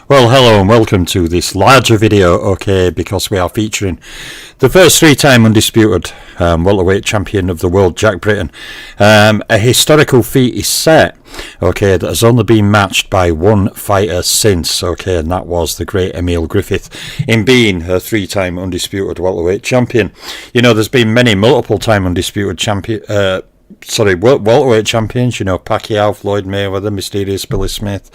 Well, hello and welcome to this larger video, okay, because we are featuring the first three-time undisputed welterweight champion of the world, Jack Britton. A historical feat is set, okay, that has only been matched by one fighter since, okay, and that was the great Emil Griffith in being a three-time undisputed welterweight champion. You know, there's been many multiple-time undisputed welterweight champions, you know, Pacquiao, Floyd Mayweather, Mysterious Billy Smith,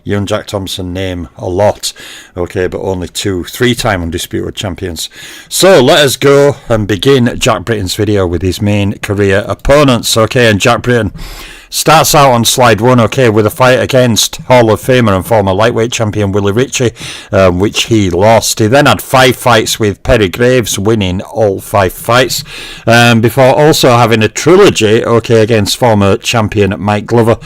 young Jack Thompson, name a lot, okay, but only three-time undisputed champions. So let us go and begin Jack Britton's video with his main career opponents, okay, and Jack Britton starts out on slide 1, okay, with a fight against Hall of Famer and former lightweight champion Willie Ritchie, which he lost. He then had 5 fights with Perry Graves, winning all 5 fights, before also having a trilogy, okay, against former champion Mike Glover,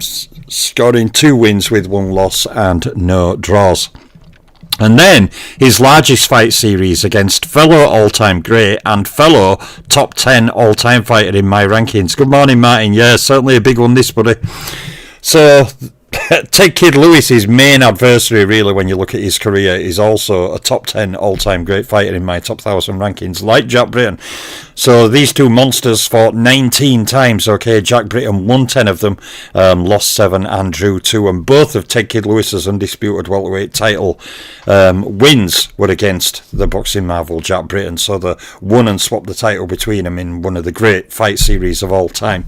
scoring 2 wins with 1 loss and no draws. And then his largest fight series against fellow all-time great and fellow top 10 all-time fighter in my rankings. Good morning, Martin. Yeah, certainly a big one, this, buddy. So Ted Kid Lewis, his main adversary, really, when you look at his career, is also a top 10 all-time great fighter in my top 1,000 rankings, like Jack Britton. So these two monsters fought 19 times, okay. Jack Britton won 10 of them, lost 7 and drew 2, and both of Ted Kid Lewis's undisputed welterweight title wins were against the boxing marvel Jack Britton. So they won and swapped the title between them in one of the great fight series of all time.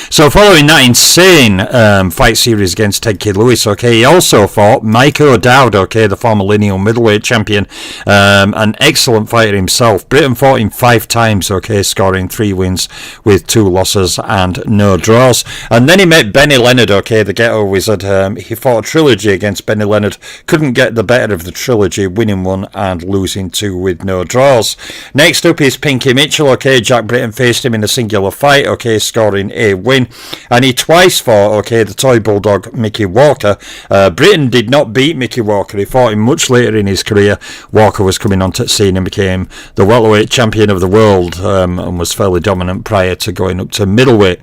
So following that insane fight series against Ted Kid Lewis, okay, he also fought Mike O'Dowd, okay, the former lineal middleweight champion, an excellent fighter himself. Britton fought him 5 times, okay, scoring 3 wins with 2 losses and no draws. And then he met Benny Leonard, okay, the ghetto wizard. He fought a trilogy against Benny Leonard, couldn't get the better of the trilogy, winning 1 and losing 2 with no draws. Next up is Pinky Mitchell, okay. Jack Britton faced him in a singular fight, okay, scoring a win. And he twice fought, okay, the toy bulldog Mickey Walker. Britton did not beat Mickey Walker. He fought him much later in his career. Walker was coming on to the scene and became the welterweight champion of the world, and was fairly dominant prior to going up to middleweight.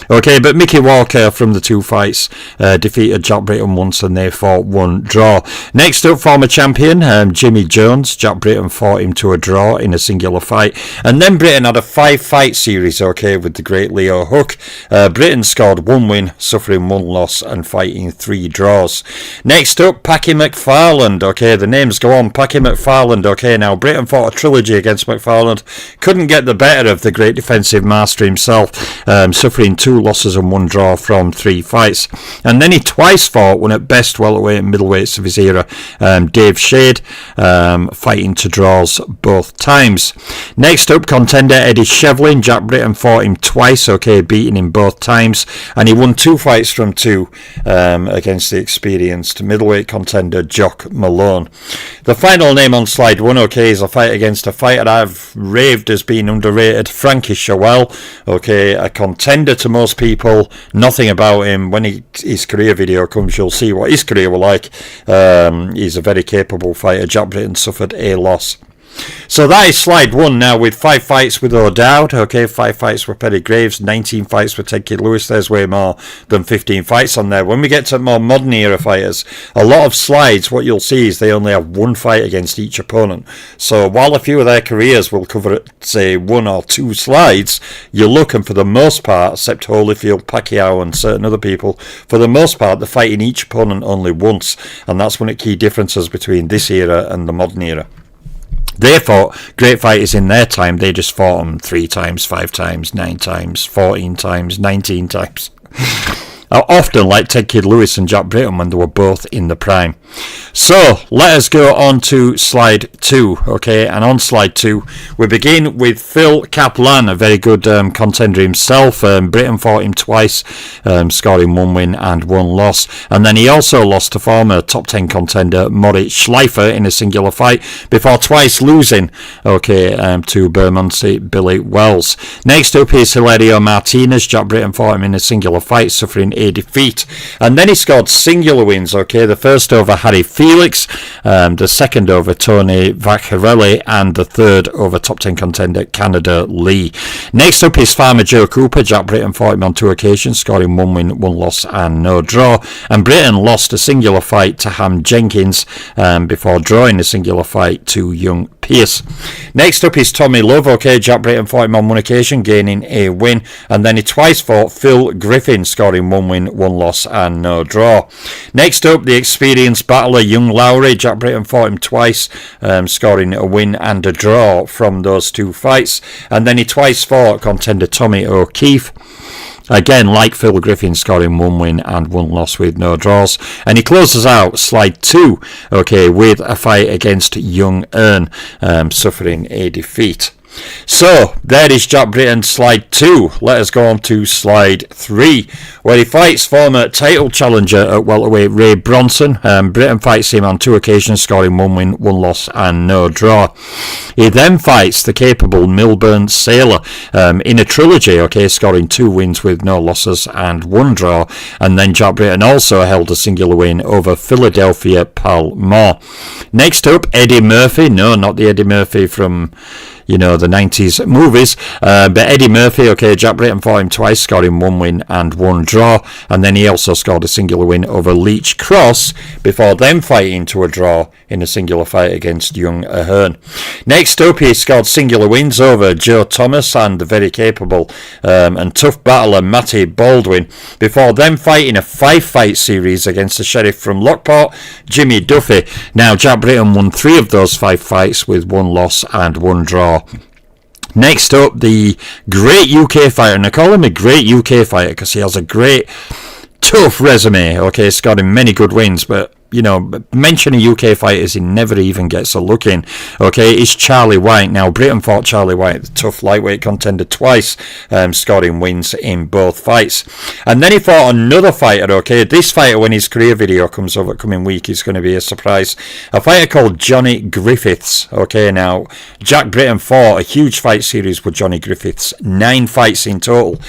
Okay, but Mickey Walker from the 2 fights defeated Jack Britton once, and they fought 1 draw. Next up, former champion Jimmy Jones. Jack Britton fought him to a draw in a singular fight, and then Britton had a 5-fight series, okay, with the great Leo Hook. Britton scored 1 win, suffering 1 loss, and fighting 3 draws. Next up, Packy McFarland, okay, the names go on. Packy McFarland, okay. Now Britton fought a trilogy against McFarland, couldn't get the better of the great defensive master himself, suffering 2 losses and 1 draw from 3 fights. And then he twice fought one at best welterweight and middleweights of his era, Dave Shade, fighting to draws both times. Next up, contender Eddie Shevlin. Jack Britton fought him twice, okay, beating him both times, and he won 2 fights from 2 against the experienced middleweight contender Jock Malone. The final name on slide 1, okay, is a fight against a fighter I've raved as being underrated, Frankie Shawell, okay, a contender to most people. Nothing about him. When his career video comes, you'll see what his career was like. He's a very capable fighter. Jack Britton suffered a loss. So that is slide 1 now, with 5 fights with O'Dowd, okay, 5 fights with Perry Graves, 19 fights with Ted Kid Lewis. There's way more than 15 fights on there. When we get to more modern era fighters, a lot of slides, what you'll see is they only have 1 fight against each opponent. So while a few of their careers will cover, say, 1 or 2 slides, you're looking for the most part, except Holyfield, Pacquiao and certain other people, for the most part they're fighting each opponent only once, and that's one of the key differences between this era and the modern era. They fought great fighters in their time. They just fought them 3 times, 5 times, 9 times, 14 times, 19 times. Often like Ted Kid Lewis and Jack Britton when they were both in the prime. So let us go on to slide 2, okay, and on slide 2 we begin with Phil Kaplan, a very good contender himself. Britton fought him twice, scoring 1 win and 1 loss, and then he also lost to former top 10 contender Moritz Schleifer in a singular fight, before twice losing, okay, to Bermondsey Billy Wells. Next up is Hilario Martinez. Jack Britton fought him in a singular fight, suffering a defeat. And then he scored singular wins, okay, the first over Harry Felix, the second over Tony Vaccarelli, and the third over top 10 contender Canada Lee. Next up is farmer Joe Cooper. Jack Britton fought him on 2 occasions, scoring 1 win, 1 loss and no draw. And Britton lost a singular fight to Ham Jenkins before drawing a singular fight to Young Pearce. Next up is Tommy Love, okay, Jack Britton fought him on 1 occasion, gaining a win, and then he twice fought Phil Griffin, scoring 1 win, 1 loss and no draw. Next up, the experienced battler Young Lowry. Jack Britton fought him twice, scoring a win and a draw from those 2 fights, and then he twice fought contender Tommy O'Keefe. Again, like Phil Griffin, scoring 1 win and 1 loss with no draws. And he closes out slide 2, okay, with a fight against Young Earn, suffering a defeat. So, there is Jack Britton, slide 2. Let us go on to slide 3, where he fights former title challenger at welterweight Ray Bronson. Britton fights him on 2 occasions, scoring 1 win, 1 loss and no draw. He then fights the capable Milburn Sailor in a trilogy, okay, scoring 2 wins with no losses and 1 draw. And then Jack Britton also held a singular win over Philadelphia Pal Moore. Next up, Eddie Murphy. No, not the Eddie Murphy from, you know, the 90s movies, but Eddie Murphy, okay, Jack Britton fought him twice, scoring 1 win and 1 draw, and then he also scored a singular win over Leech Cross before then fighting to a draw in a singular fight against Young Ahern. Next up, he scored singular wins over Joe Thomas and the very capable and tough battler Matty Baldwin before then fighting a 5-fight series against the Sheriff from Lockport, Jimmy Duffy. Now, Jack Britton won 3 of those 5 fights with 1 loss and 1 draw. Next up, the great UK fighter, and I call him a great UK fighter because he has a great, tough resume, okay, scoring many good wins, but you know, mentioning UK fighters, he never even gets a look in. Okay, it's Charlie White. Now, Britton fought Charlie White, the tough lightweight contender, twice, scoring wins in both fights. And then he fought another fighter, okay. This fighter, when his career video comes over coming week, is going to be a surprise. A fighter called Johnny Griffiths. Okay, now, Jack Britton fought a huge fight series with Johnny Griffiths, 9 fights in total,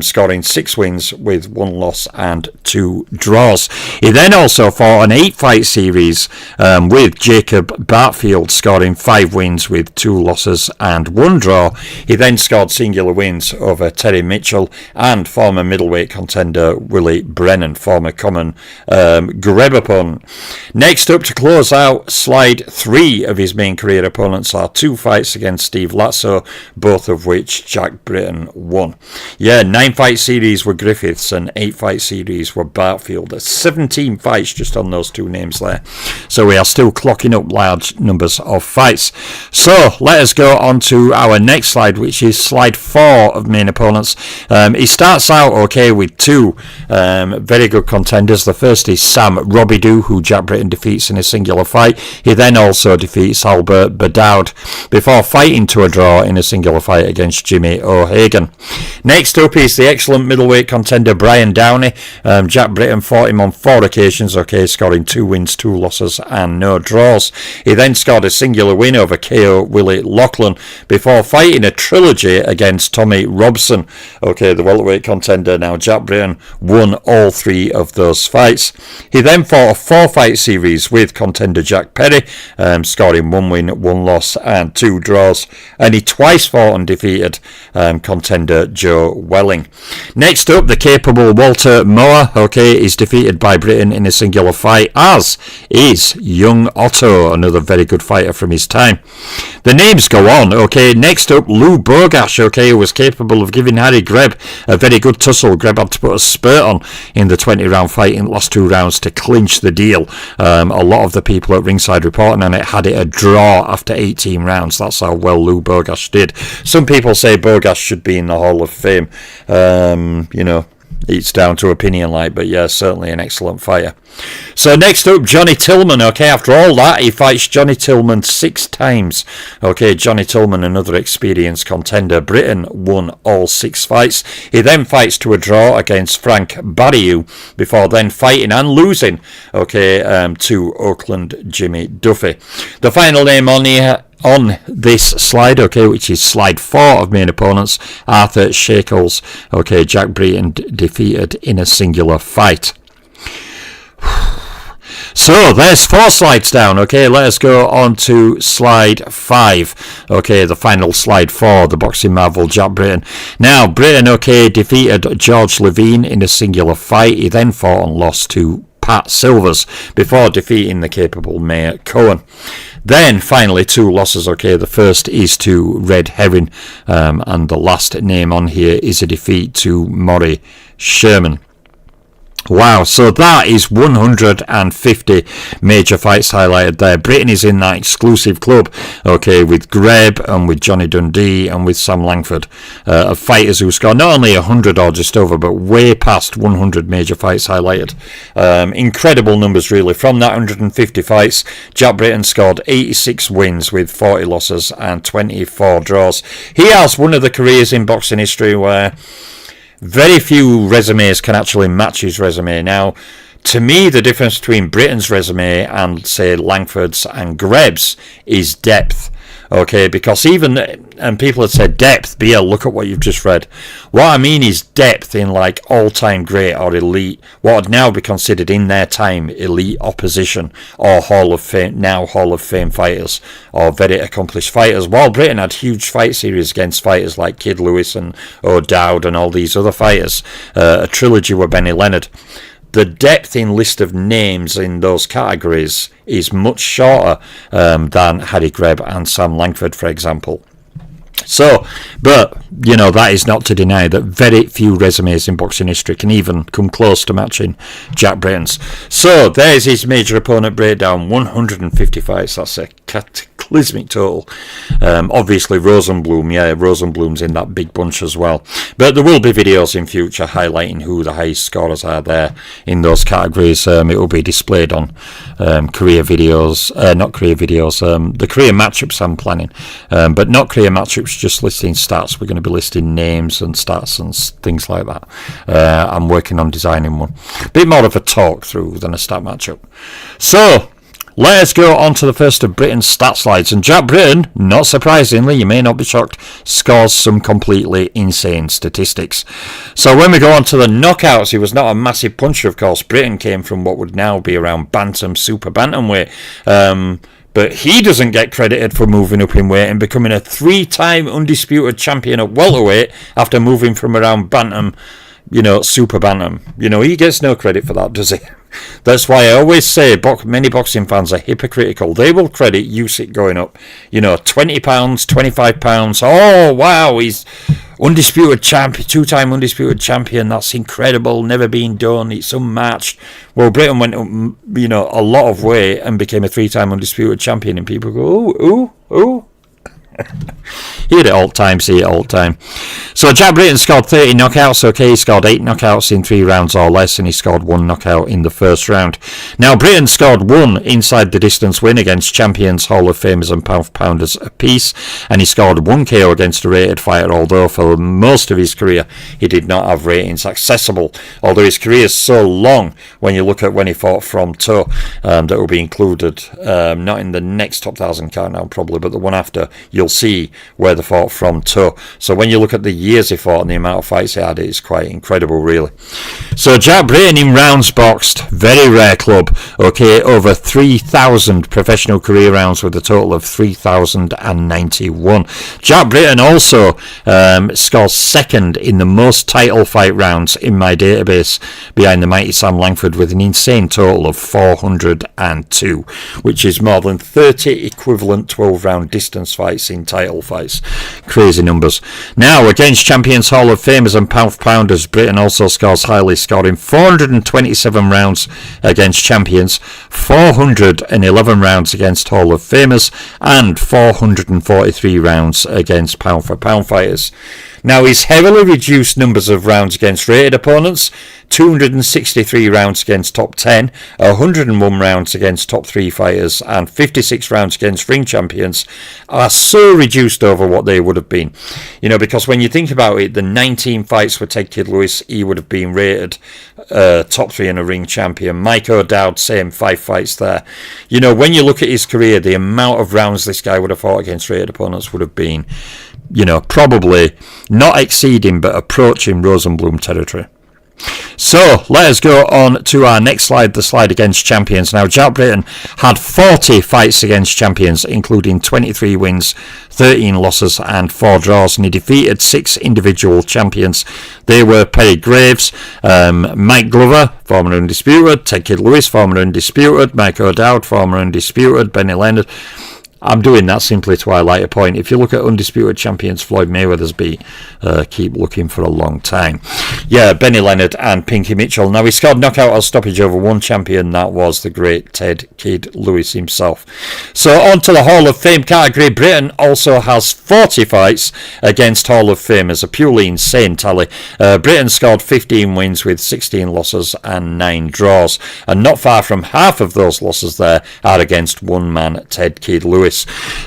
scoring 6 wins with 1 loss and 2 draws. He then also fought an 8-fight series with Jacob Bartfield, scoring 5 wins with 2 losses and 1 draw. He then scored singular wins over Terry Mitchell and former middleweight contender Willie Brennan, former common greb opponent. Next up, to close out slide 3 of his main career opponents, are 2 fights against Steve Latzo, both of which Jack Britton won. Yeah, 9-fight series were Griffiths and 8-fight series were Bartfield. That's 17 fights just on those 2 names there. So we are still clocking up large numbers of fights. So let us go on to our next slide, which is slide 4 of main opponents. He starts out okay with 2 very good contenders. The first is Sam Robidoux, who Jack Britton defeats in a singular fight. He then also defeats Albert Bedoud before fighting to a draw in a singular fight against Jimmy O'Hagan. Next up is the excellent middleweight contender Brian Downey. Jack Britton fought him on 4 occasions, okay, scoring 2 wins, 2 losses and no draws. He then scored a singular win over KO Willie Lachlan before fighting a trilogy against Tommy Robson, okay, the welterweight contender. Now, Jack Britton won all 3 of those fights. He then fought a 4-fight series with contender Jack Perry, scoring 1 win, 1 loss and 2 draws, and he twice fought and defeated contender Joe Welling. Next up, the capable Walter Moore, okay, is defeated by Britton in a singular fight, as is Young Otto, another very good fighter from his time. The names go on, okay. Next up, Lou Bogash, okay, who was capable of giving Harry Greb a very good tussle. Greb had to put a spurt on in the 20-round fight in the last 2 rounds to clinch the deal. A lot of the people at ringside reporting on it had it a draw after 18 rounds. That's how well Lou Bogash did. Some people say Bogash should be in the Hall of Fame. You know, it's down to opinion, like, but yeah, certainly an excellent fighter. So next up, Johnny Tillman. Okay, after all that, he fights Johnny Tillman 6 times. Okay, Johnny Tillman, another experienced contender. Britton won all 6 fights. He then fights to a draw against Frank Barriou before then fighting and losing, okay, to Oakland Jimmy Duffy. The final name on here on this slide, okay, which is slide 4 of main opponents, Arthur Shakles, okay, Jack Britton defeated in a singular fight. So there's 4 slides down. Okay, let us go on to slide 5. Okay, the final slide for the boxing marvel Jack Britton. Now, Britton, okay, defeated George Levine in a singular fight. He then fought and lost to Pat Silvers before defeating the capable Mayor Cohen. Then finally 2 losses. Okay, the first is to Red Herring, and the last name on here is a defeat to Maury Sherman. Wow, so that is 150 major fights highlighted there. Britton is in that exclusive club, okay, with Greb and with Johnny Dundee and with Sam Langford, of fighters who scored not only 100 or just over, but way past 100 major fights highlighted. Incredible numbers, really. From that 150 fights, Jack Britton scored 86 wins with 40 losses and 24 draws. He has one of the careers in boxing history where very few resumes can actually match his resume. Now, to me, the difference between Britton's resume and, say, Langford's and Greb's is depth. Okay, because even, and people have said depth, BL, look at what you've just read. What I mean is depth in like all-time great or elite, what would now be considered in their time elite opposition or Hall of Fame, now Hall of Fame fighters or very accomplished fighters. While Britton had huge fight series against fighters like Kid Lewis and O'Dowd and all these other fighters, a trilogy with Benny Leonard. The depth in list of names in those categories is much shorter than Harry Greb and Sam Langford, for example. So, but, you know, that is not to deny that very few resumes in boxing history can even come close to matching Jack Britton's. So, there's his major opponent breakdown, 150 fights, that's a cataclysmic total. Obviously, Rosenblum's in that big bunch as well. But there will be videos in future highlighting who the highest scorers are there in those categories. It will be displayed on career videos, the career matchups I'm planning, but not career matchups, just listing stats. We're going to be listing names and stats and things like that. I'm working on designing one. A bit more of a talk through than a stat matchup. So, let us go on to the first of Britton's stat slides. And Jack Britton, not surprisingly, you may not be shocked, scores some completely insane statistics. So when we go on to the knockouts, he was not a massive puncher, of course. Britton came from what would now be around bantam, super bantamweight. But he doesn't get credited for moving up in weight and becoming a 3-time undisputed champion at welterweight after moving from around bantam, super bantam. He gets no credit for that, does he? That's why I always say many boxing fans are hypocritical. They will credit Usyk going up, 20 pounds, 25 pounds. Oh, wow, he's undisputed champion, 2-time undisputed champion. That's incredible, never been done. It's unmatched. Well, Britton went up, a lot of weight and became a 3-time undisputed champion, and people go, ooh. Hear it all the time, see it all the time. So Jack Britton scored 30 knockouts. Okay, he scored 8 knockouts in 3 rounds or less, and he scored 1 knockout in the first round. Now, Britton scored 1 inside the distance win against champions, Hall of Famers and pounders apiece, and he scored 1 KO against a rated fighter, although for most of his career he did not have ratings accessible. Although his career is so long, when you look at when he fought from toe, that will be included, not in the next top 1,000 countdown probably, but the one after, you'll see where they fought from toe. So when you look at the years he fought and the amount of fights he had, it's quite incredible, really. So Jack Britton in rounds boxed, very rare club. Okay, over 3,000 professional career rounds with a total of 3,091. Jack Britton also scores second in the most title fight rounds in my database, behind the mighty Sam Langford with an insane total of 402, which is more than 30 equivalent 12-round distance fights in title fights. Crazy numbers. Now, against champions, Hall of Famers and pounders, Britton also scores highly, scoring 427 rounds against champions, 411 rounds against Hall of Famers, and 443 rounds against pound-for-pound fighters. Now, his heavily reduced numbers of rounds against rated opponents, 263 rounds against top 10, 101 rounds against top 3 fighters, and 56 rounds against ring champions, are so reduced over what they would have been. You know, because when you think about it, the 19 fights for Ted Kid Lewis, he would have been rated top 3 and a ring champion. Mike O'Dowd, same, 5 fights there. You know, when you look at his career, the amount of rounds this guy would have fought against rated opponents would have been, you know, probably not exceeding but approaching Rosenblum territory. So let us go on to our next slide, the slide against champions. Now, Jack Britton had 40 fights against champions, including 23 wins, 13 losses and 4 draws, and he defeated 6 individual champions. They were Perry Graves, Mike Glover, former Undisputed, Ted Kid Lewis, former Undisputed, Mike O'Dowd, former Undisputed, Benny Leonard. I'm doing that simply to highlight a point. If you look at undisputed champions Floyd Mayweather's beat, keep looking for a long time. Yeah, Benny Leonard and Pinky Mitchell. Now, he scored knockout or stoppage over one champion. That was the great Ted Kid Lewis himself. So on to the Hall of Fame category. Britton also has 40 fights against Hall of Famers, a purely insane tally. Britton scored 15 wins with 16 losses and 9 draws. And not far from half of those losses there are against one man, Ted Kid Lewis.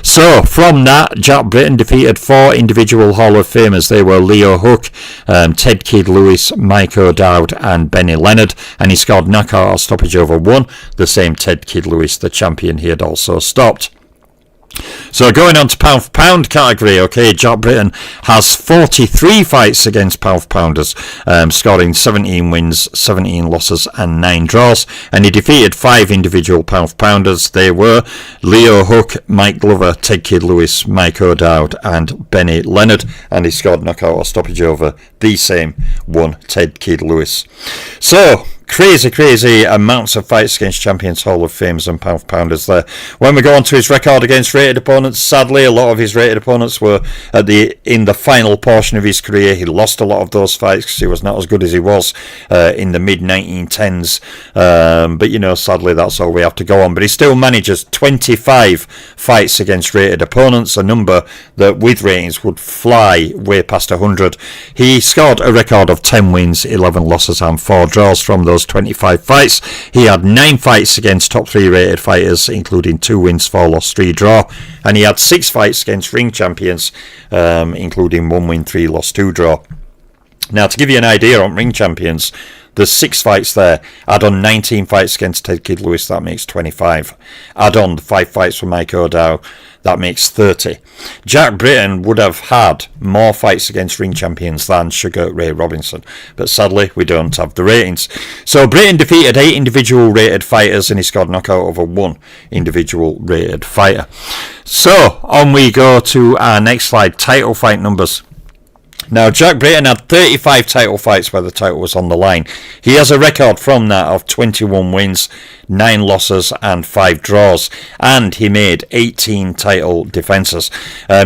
So from that, Jack Britton defeated 4 individual Hall of Famers. They were Leo Hook, Ted Kid Lewis, Mike O'Dowd and Benny Leonard, and he scored knockout or stoppage over one, the same Ted Kid Lewis, the champion he had also stopped. So going on to pound for pound category, okay, Jack Britton has 43 fights against pound for pounders, scoring 17 wins, 17 losses and 9 draws, and he defeated 5 individual pound for pounders. They were Leo Hook, Mike Glover, Ted Kid Lewis, Mike O'Dowd and Benny Leonard, and he scored knockout or stoppage over the same one, Ted Kid Lewis. So crazy amounts of fights against champions, Hall of Famers and pound for pounders there. When we go on to his record against rated opponents, sadly a lot of his rated opponents were in the final portion of his career. He lost a lot of those fights because he was not as good as he was in the mid 1910s, but you know, sadly that's all we have to go on. But he still manages 25 fights against rated opponents, a number that with ratings would fly way past 100. He scored a record of 10 wins, 11 losses and 4 draws from those 25 fights. He had 9 fights against top 3 rated fighters, including 2 wins, 4 loss, 3 draw, and he had 6 fights against ring champions, including 1 win, 3 loss, 2 draw. Now, to give you an idea on ring champions, there's 6 fights there. Add on 19 fights against Ted Kid Lewis, that makes 25. Add on 5 fights for Mike O'Dowd, that makes 30. Jack Britton would have had more fights against ring champions than Sugar Ray Robinson, but sadly we don't have the ratings. So Britton defeated 8 individual rated fighters and he scored knockout over 1 individual rated fighter. So on we go to our next slide, title fight numbers. Now, Jack Britton had 35 title fights where the title was on the line. He has a record from that of 21 wins, 9 losses and 5 draws, and he made 18 title defences.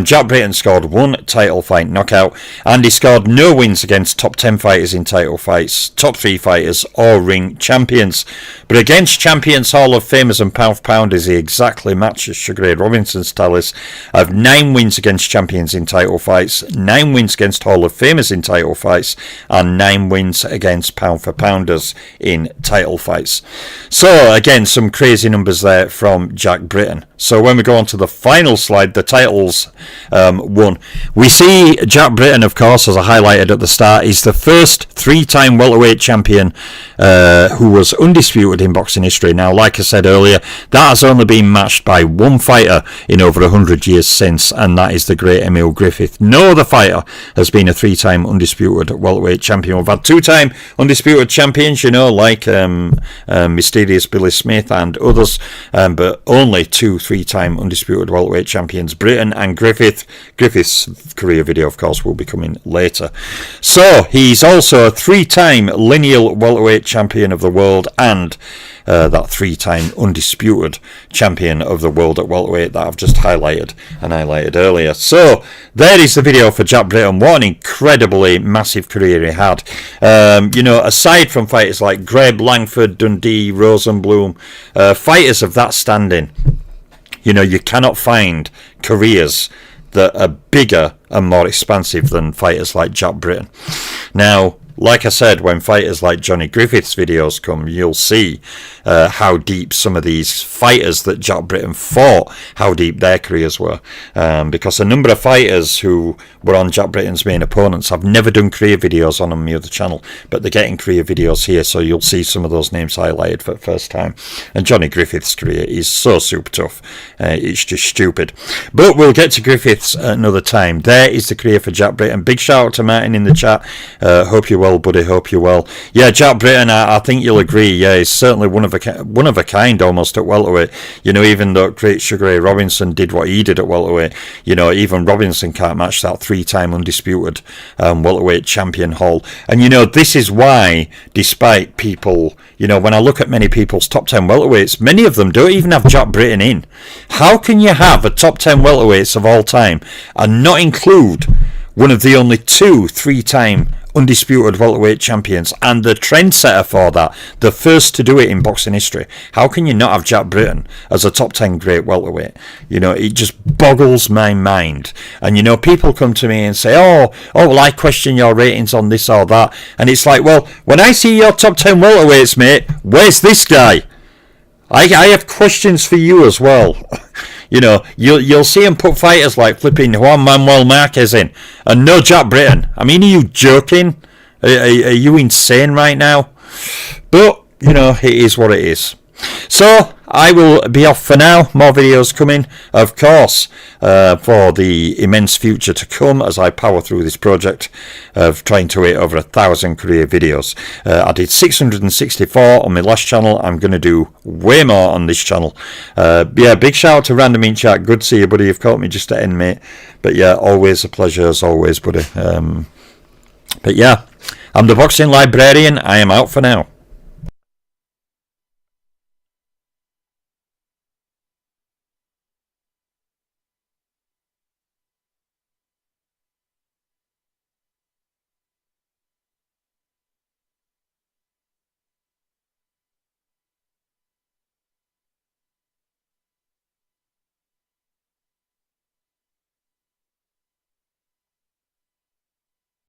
Jack Britton scored 1 title fight knockout, and he scored no wins against top 10 fighters in title fights, top 3 fighters or ring champions. But against champions, Hall of Famers and pound for pounders, he exactly matches Sugar Ray Robinson's tallies of 9 wins against champions in title fights, 9 wins against Hall of Famers in title fights, and 9 wins against pound for pounders in title fights. So again, some crazy numbers there from Jack Britton. So when we go on to the final slide, the titles won. We see Jack Britton, of course, as I highlighted at the start, is the first 3-time welterweight champion who was undisputed in boxing history. Now, like I said earlier, that has only been matched by one fighter in over 100 years since, and that is the great Emil Griffith. No other fighter has been a 3-time undisputed welterweight champion. We've had 2-time undisputed champions, you know, like Mysterious Billy Smith and others, but only 2 3-time undisputed welterweight champions, Britton and Griffith. Griffith's career video, of course, will be coming later. So he's also a 3-time lineal welterweight champion of the world and that 3-time undisputed champion of the world at welterweight that I've just highlighted earlier. So there is the video for Jack Britton. What an incredibly massive career he had. You know, aside from fighters like Greb, Langford, Dundee, Rosenblum, fighters of that standing, you know, you cannot find careers that are bigger and more expansive than fighters like Jack Britton. Now, like I said, when fighters like Johnny Griffith's videos come, you'll see how deep some of these fighters that Jack Britton fought, how deep their careers were. Because a number of fighters who were on Jack Britton's main opponents, I've never done career videos on my other channel, but they're getting career videos here, so you'll see some of those names highlighted for the first time. And Johnny Griffith's career is so super tough. It's just stupid. But we'll get to Griffith's at another time. There is the career for Jack Britton. Big shout out to Martin in the chat. Hope you're well, buddy. Hope you're well. Yeah, Jack Britton, I think you'll agree. Yeah, he's certainly one of a kind almost at welterweight. You know, even though great Sugar Ray Robinson did what he did at welterweight, you know, even Robinson can't match that 3-time undisputed welterweight champion Hall. And you know, this is why, despite people, you know, when I look at many people's top 10 welterweights, many of them don't even have Jack Britton in. How can you have a top 10 welterweights of all time and not include one of the only 2 3-time undisputed welterweight champions and the trendsetter for that, the first to do it in boxing history? How can you not have Jack Britton as a top 10 great welterweight? You know, it just boggles my mind. And you know, people come to me and say, oh well, I question your ratings on this or that, and it's like, well, when I see your top 10 welterweights, mate, where's this guy? I have questions for you as well. You know, you'll see him put fighters like flipping Juan Manuel Marquez in, and no Jack Britton. I mean, are you joking? Are you insane right now? But, you know, it is what it is. So, I will be off for now. More videos coming, of course, for the immense future to come as I power through this project of trying to hit over 1,000 career videos. I did 664 on my last channel. I'm going to do way more on this channel. Yeah, big shout out to Random in chat. Good to see you, buddy. You've caught me just at end, mate. But yeah, always a pleasure as always, buddy. But yeah, I'm the Boxing Librarian. I am out for now.